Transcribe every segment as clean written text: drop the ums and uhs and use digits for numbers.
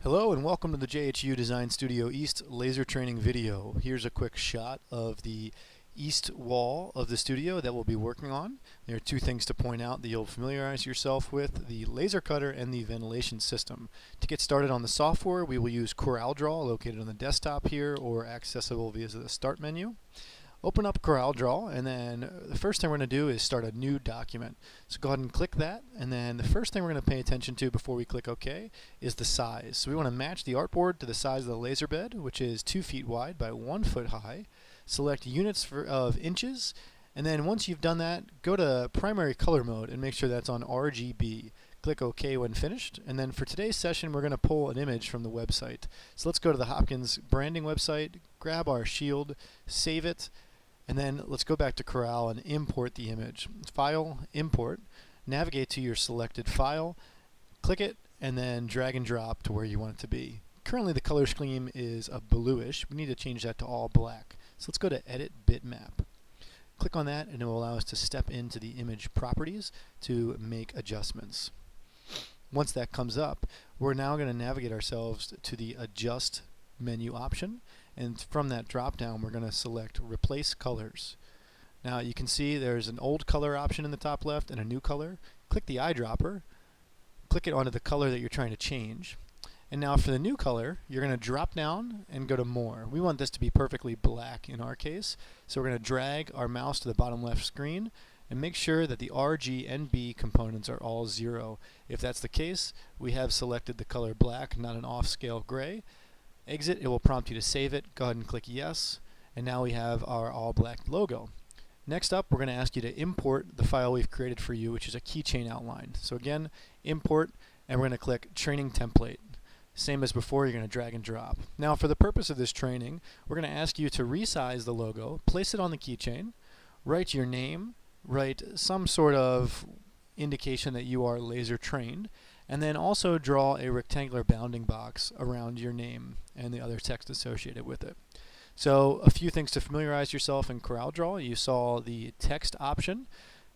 Hello and welcome to the JHU Design Studio East laser training video. Here's a quick shot of the east wall of the studio that we'll be working on. There are two things to point out that you'll familiarize yourself with: the laser cutter and the ventilation system. To get started on the software, we will use CorelDraw, located on the desktop here or accessible via the start menu. Open up CorelDraw, and then the first thing we're going to do is start a new document. So go ahead and click that, and then the first thing we're going to pay attention to before we click OK is the size. So we want to match the artboard to the size of the laser bed, which is 2 feet wide by 1 foot high. Select units of inches, and then once you've done that, go to primary color mode and make sure that's on RGB. Click OK when finished, and then for today's session we're going to pull an image from the website. So let's go to the Hopkins branding website, grab our shield, save it, and then let's go back to Corel and import the image. File, Import, navigate to your selected file, click it, and then drag and drop to where you want it to be. Currently the color scheme is a bluish. We need to change that to all black. So let's go to Edit Bitmap. Click on that and it will allow us to step into the image properties to make adjustments. Once that comes up, we're now going to navigate ourselves to the Adjust menu option, and from that drop down we're going to select Replace Colors. Now you can see there's an old color option in the top left and a new color. Click the eyedropper, click it onto the color that you're trying to change, and now for the new color you're going to drop down and go to More. We want this to be perfectly black in our case, so we're going to drag our mouse to the bottom left screen and make sure that the R, G, and B components are all 0. If that's the case, we have selected the color black, not an off-scale gray. Exit, it will prompt you to save it. Go ahead and click Yes, and now we have our all black logo. Next up, we're going to ask you to import the file we've created for you, which is a keychain outline. So again, import, and we're going to click Training Template. Same as before, you're going to drag and drop. Now for the purpose of this training, we're going to ask you to resize the logo, place it on the keychain, write your name, write some sort of indication that you are laser trained, and then also draw a rectangular bounding box around your name and the other text associated with it. So a few things to familiarize yourself in CorelDraw. You saw the text option,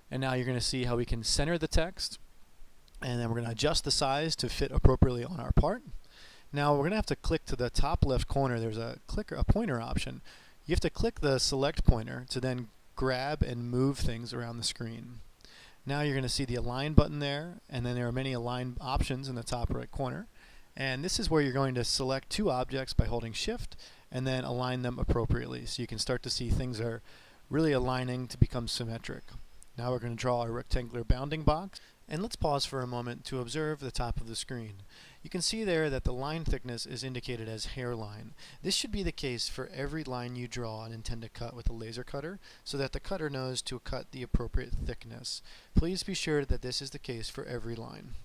and now you're going to see how we can center the text, and then we're going to adjust the size to fit appropriately on our part. Now we're going to have to click to the top left corner. There's a pointer option. You have to click the select pointer to then grab and move things around the screen. Now you're going to see the Align button there, and then there are many Align options in the top right corner. And this is where you're going to select two objects by holding Shift and then align them appropriately. So you can start to see things are really aligning to become symmetric. Now we're going to draw a rectangular bounding box. And let's pause for a moment to observe the top of the screen. You can see there that the line thickness is indicated as hairline. This should be the case for every line you draw and intend to cut with a laser cutter, so that the cutter knows to cut the appropriate thickness. Please be sure that this is the case for every line.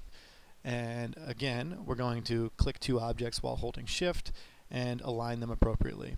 And again, we're going to click two objects while holding Shift and align them appropriately.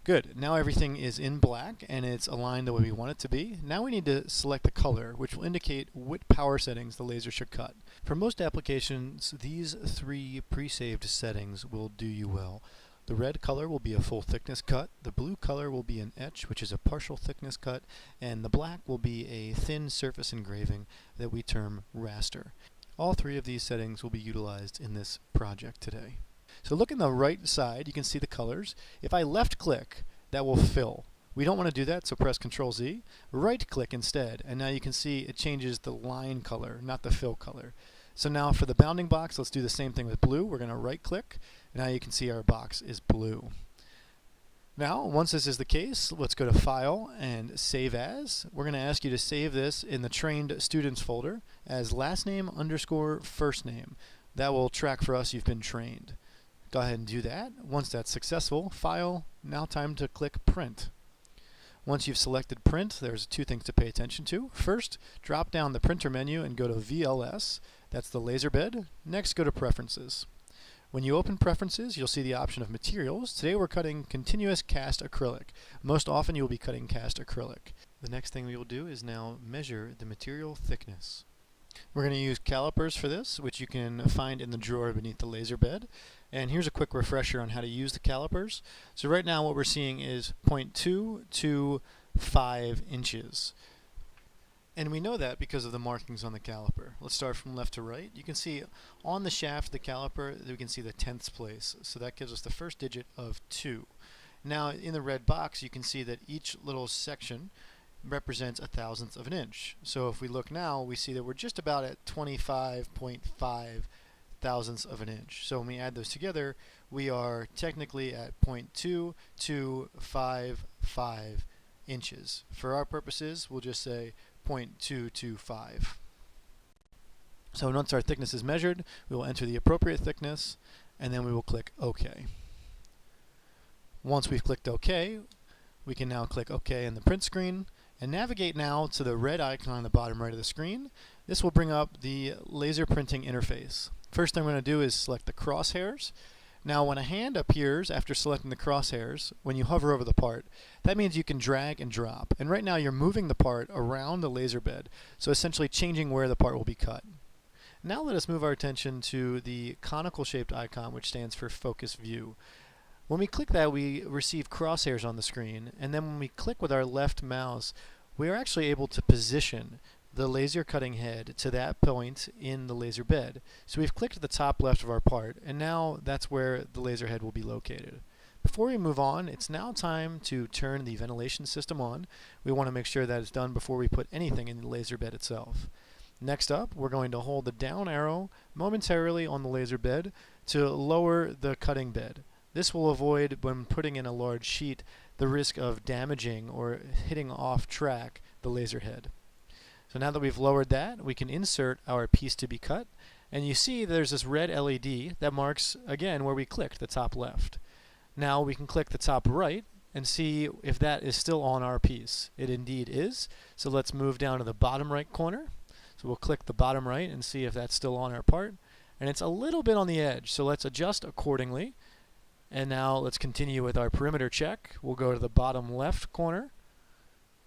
Good. Now everything is in black and it's aligned the way we want it to be. Now we need to select the color, which will indicate what power settings the laser should cut. For most applications, these 3 pre-saved settings will do you well. The red color will be a full thickness cut, the blue color will be an etch, which is a partial thickness cut, and the black will be a thin surface engraving that we term raster. All 3 of these settings will be utilized in this project today. So look in the right side, you can see the colors. If I left click, that will fill. We don't want to do that, so press Ctrl Z. Right click instead, and now you can see it changes the line color, not the fill color. So now for the bounding box, let's do the same thing with blue. We're going to right click, and now you can see our box is blue. Now, once this is the case, let's go to File and Save As. We're going to ask you to save this in the Trained Students folder as last name _ first name. That will track for us you've been trained. Go ahead and do that. Once that's successful, File, now time to click Print. Once you've selected Print, there's 2 things to pay attention to. First, drop down the printer menu and go to VLS. That's the laser bed. Next, go to Preferences. When you open Preferences, you'll see the option of materials. Today we're cutting continuous cast acrylic. Most often you'll be cutting cast acrylic. The next thing we will do is now measure the material thickness. We're going to use calipers for this, which you can find in the drawer beneath the laser bed. And here's a quick refresher on how to use the calipers. So right now what we're seeing is 0.2 to 5 inches. And we know that because of the markings on the caliper. Let's start from left to right. You can see on the shaft of the caliper that we can see the tenths place. So that gives us the first digit of 2. Now in the red box you can see that each little section represents a thousandth of an inch. So if we look now, we see that we're just about at 25.5 thousandths of an inch. So when we add those together, we are technically at 0.2255 inches. For our purposes, we'll just say 0.225. So once our thickness is measured, we will enter the appropriate thickness, and then we will click OK. Once we've clicked OK, we can now click OK in the print screen, and navigate now to the red icon on the bottom right of the screen. This will bring up the laser printing interface. First thing I'm going to do is select the crosshairs. Now when a hand appears after selecting the crosshairs, when you hover over the part, that means you can drag and drop. And right now you're moving the part around the laser bed, so essentially changing where the part will be cut. Now let us move our attention to the conical shaped icon, which stands for focus view. When we click that, we receive crosshairs on the screen, and then when we click with our left mouse, we are actually able to position the laser cutting head to that point in the laser bed. So we've clicked at the top left of our part, and now that's where the laser head will be located. Before we move on, it's now time to turn the ventilation system on. We want to make sure that it's done before we put anything in the laser bed itself. Next up, we're going to hold the down arrow momentarily on the laser bed to lower the cutting bed. This will avoid, when putting in a large sheet, the risk of damaging or hitting off track the laser head. So now that we've lowered that, we can insert our piece to be cut, and you see there's this red LED that marks, again, where we clicked, the top left. Now we can click the top right and see if that is still on our piece. It indeed is. So let's move down to the bottom right corner. So we'll click the bottom right and see if that's still on our part. And it's a little bit on the edge, so let's adjust accordingly. And now let's continue with our perimeter check. We'll go to the bottom left corner.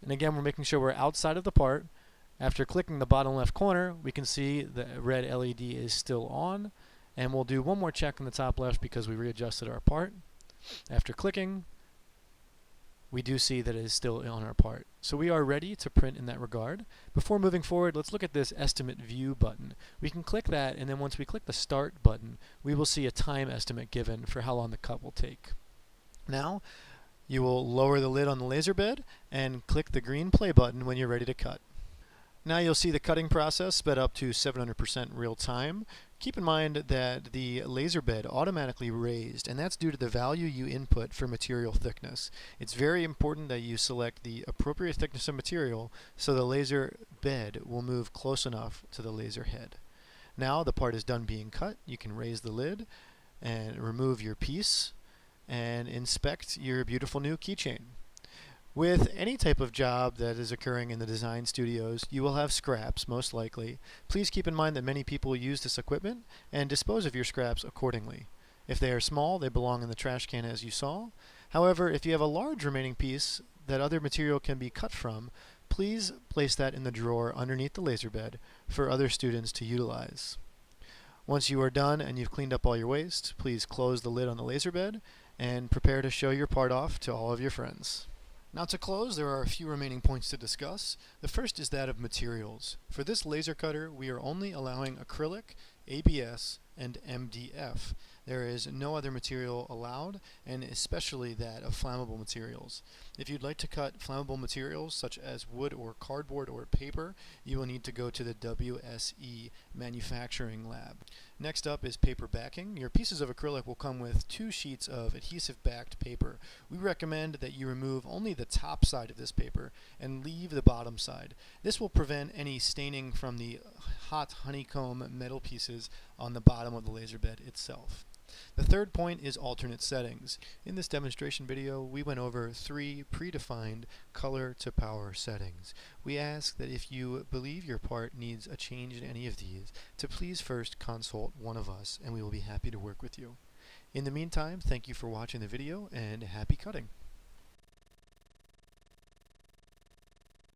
And again, we're making sure we're outside of the part. After clicking the bottom left corner, we can see the red LED is still on. And we'll do one more check in the top left because we readjusted our part. After clicking, we do see that it is still on our part. So we are ready to print in that regard. Before moving forward, let's look at this estimate view button. We can click that, and then once we click the start button, we will see a time estimate given for how long the cut will take. Now, you will lower the lid on the laser bed and click the green play button when you're ready to cut. Now you'll see the cutting process sped up to 700% real time. Keep in mind that the laser bed automatically raised, and that's due to the value you input for material thickness. It's very important that you select the appropriate thickness of material so the laser bed will move close enough to the laser head. Now the part is done being cut. You can raise the lid and remove your piece and inspect your beautiful new keychain. With any type of job that is occurring in the design studios, you will have scraps, most likely. Please keep in mind that many people use this equipment and dispose of your scraps accordingly. If they are small, they belong in the trash can as you saw. However, if you have a large remaining piece that other material can be cut from, please place that in the drawer underneath the laser bed for other students to utilize. Once you are done and you've cleaned up all your waste, please close the lid on the laser bed and prepare to show your part off to all of your friends. Now to close, there are a few remaining points to discuss. The first is that of materials. For this laser cutter, we are only allowing acrylic, ABS, and MDF. There is no other material allowed, and especially that of flammable materials. If you'd like to cut flammable materials such as wood or cardboard or paper, you will need to go to the WSE manufacturing lab. Next up is paper backing. Your pieces of acrylic will come with 2 sheets of adhesive backed paper. We recommend that you remove only the top side of this paper and leave the bottom side. This will prevent any staining from the hot honeycomb metal pieces on the bottom of the laser bed itself. The third point is alternate settings. In this demonstration video, we went over 3 predefined color to power settings. We ask that if you believe your part needs a change in any of these, to please first consult one of us, and we will be happy to work with you. In the meantime, thank you for watching the video, and happy cutting!